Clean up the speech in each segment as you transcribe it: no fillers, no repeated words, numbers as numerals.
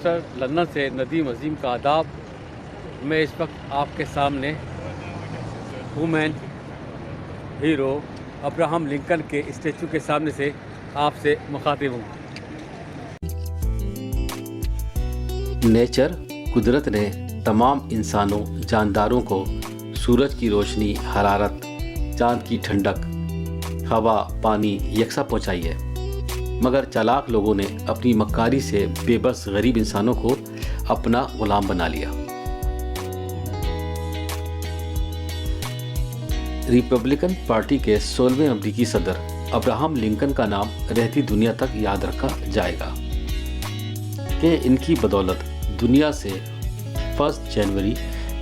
Manchester London سے ندیم عظیم کا آداب. میں اس وقت آپ کے سامنے وومین ہیرو ابراہم لنکن کے اسٹیچو کے سامنے سے آپ سے مخاطب ہوں. نیچر قدرت نے تمام انسانوں جانداروں کو سورج کی روشنی، حرارت، چاند کی ٹھنڈک، ہوا، پانی یکساں پہنچائی ہے، مگر چالاک لوگوں نے اپنی مکاری سے بے بس غریب انسانوں کو اپنا غلام بنا لیا. ریپبلکن پارٹی کے 16ویں امریکی صدر ابراہم لنکن کا نام رہتی دنیا تک یاد رکھا جائے گا کہ ان کی بدولت دنیا سے 1 جنوری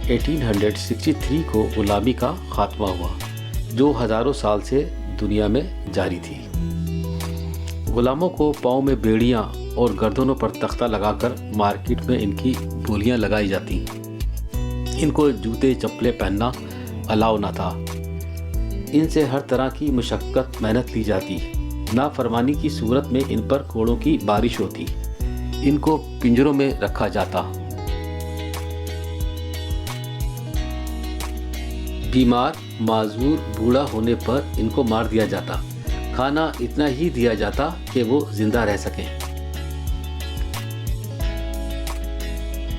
1863 کو غلامی کا خاتمہ ہوا، جو ہزاروں سال سے دنیا میں جاری تھی. غلاموں کو پاؤں میں بیڑیاں اور گردنوں پر تختہ لگا کر مارکیٹ میں ان کی بولیاں لگائی جاتی. ان کو جوتے چپلیں پہننا الاؤ نہ تھا. ان سے ہر طرح کی مشقت محنت لی جاتی. نافرمانی کی صورت میں ان پر کوڑوں کی بارش ہوتی. ان کو پنجروں میں رکھا جاتا. بیمار، معذور، بوڑھا ہونے پر ان کو مار دیا جاتا. کھانا اتنا ہی دیا جاتا کہ وہ زندہ رہ سکیں.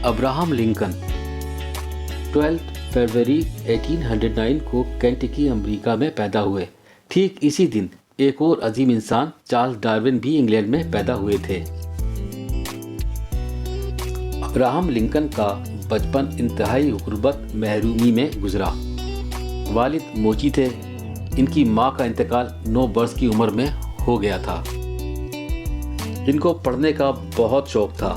ابراہم لنکن 12 فروری 1809 کو کینٹکی امریکہ میں پیدا ہوئے. ٹھیک اسی دن ایک اور عظیم انسان چارلس ڈارون بھی انگلینڈ میں پیدا ہوئے تھے. ابراہم لنکن کا بچپن انتہائی غربت محرومی میں گزرا. والد موچی تھے. ان کی ماں کا انتقال 9 برس کی عمر میں ہو گیا تھا. ان کو پڑھنے کا بہت شوق تھا.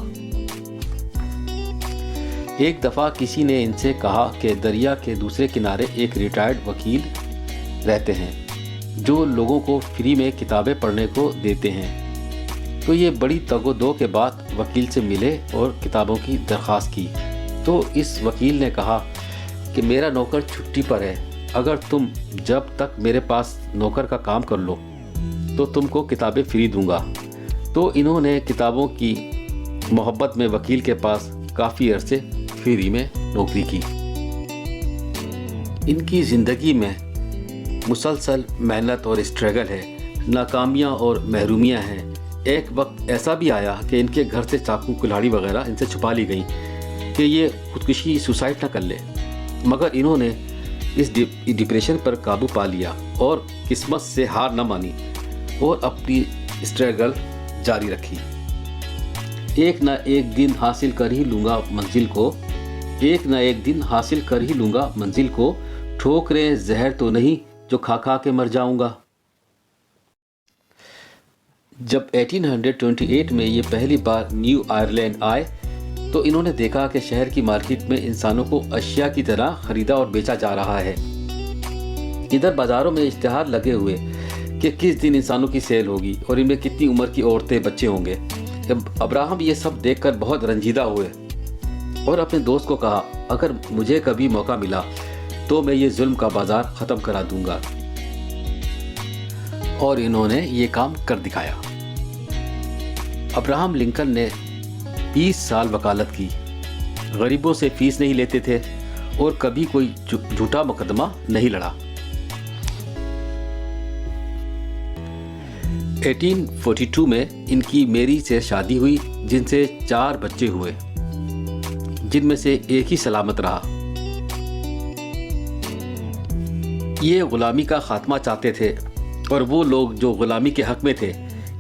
ایک دفعہ کسی نے ان سے کہا کہ دریا کے دوسرے کنارے ایک ریٹائرڈ وکیل رہتے ہیں جو لوگوں کو فری میں کتابیں پڑھنے کو دیتے ہیں. تو یہ بڑی تگ و دو کے بعد وکیل سے ملے اور کتابوں کی درخواست کی. تو اس وکیل نے کہا کہ میرا نوکر چھٹی پر ہے. اگر تم جب تک میرے پاس نوکر کا کام کر لو تو تم کو کتابیں فری دوں گا. تو انہوں نے کتابوں کی محبت میں وکیل کے پاس کافی عرصے فری میں نوکری کی. ان کی زندگی میں مسلسل محنت اور اسٹرگل ہے. ناکامیاں اور محرومیاں ہیں. ایک وقت ایسا بھی آیا کہ ان کے گھر سے چاقو، کلاڑی وغیرہ ان سے چھپا لی گئیں کہ یہ خودکشی سوسائڈ نہ کر لے. مگر انہوں نے اس ڈپریشن پر قابو پا لیا اور قسمت سے ہار نہ مانی اور اپنی اسٹرگل جاری رکھی. ایک نہ ایک دن حاصل کر ہی لوں گا منزل کو، ایک نہ ایک دن حاصل کر ہی لوں گا منزل کو. ٹھوکریں زہر تو نہیں جو کھا کھا کے مر جاؤں گا. جب 1828 میں یہ پہلی بار نیو آئرلینڈ آئے تو انہوں نے دیکھا کہ شہر کی مارکیٹ میں انسانوں کو اشیاء کی طرح خریدا اور بیچا جا رہا ہے. ادھر بازاروں میں اشتہار لگے ہوئے کہ کس دن انسانوں کی سیل ہوگی اور ان میں کتنی عمر کی عورتیں، بچے ہوں گے. ابراہم یہ سب دیکھ کر بہت رنجیدہ ہوئے اور اپنے دوست کو کہا اگر مجھے کبھی موقع ملا تو میں یہ ظلم کا بازار ختم کرا دوں گا. اور انہوں نے یہ کام کر دکھایا. ابراہم لنکن نے 20 سال وکالت کی. غریبوں سے فیس نہیں لیتے تھے اور کبھی کوئی جھوٹا مقدمہ نہیں لڑا. 1842 میں ان کی میری سے شادی ہوئی جن سے 4 بچے ہوئے، جن میں سے ایک ہی سلامت رہا. یہ غلامی کا خاتمہ چاہتے تھے اور وہ لوگ جو غلامی کے حق میں تھے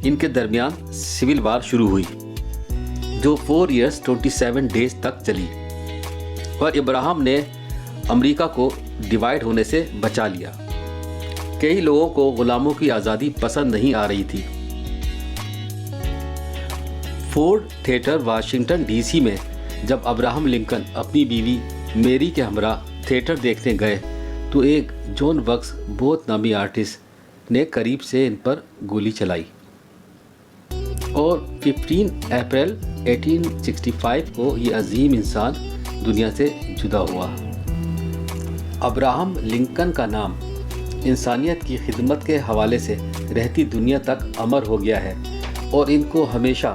ان کے درمیان سول وار شروع ہوئی جو 4 ایئرز 27 ڈیز تک چلی اور ابراہم نے امریکہ کو ڈیوائیڈ ہونے سے بچا لیا. کئی لوگوں کو غلاموں کی آزادی پسند نہیں آ رہی تھی. Ford Theatre Washington D C میں جب ابراہم لنکن اپنی بیوی میری کے ہمراہ تھیٹر دیکھنے گئے تو ایک جون بکس بہت نامی آرٹسٹ نے قریب سے ان پر گولی چلائی اور 15 اپریل 1865 کو یہ عظیم انسان دنیا سے جدا ہوا. ابراہم لنکن کا نام انسانیت کی خدمت کے حوالے سے رہتی دنیا تک امر ہو گیا ہے اور ان کو ہمیشہ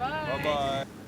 Bye bye.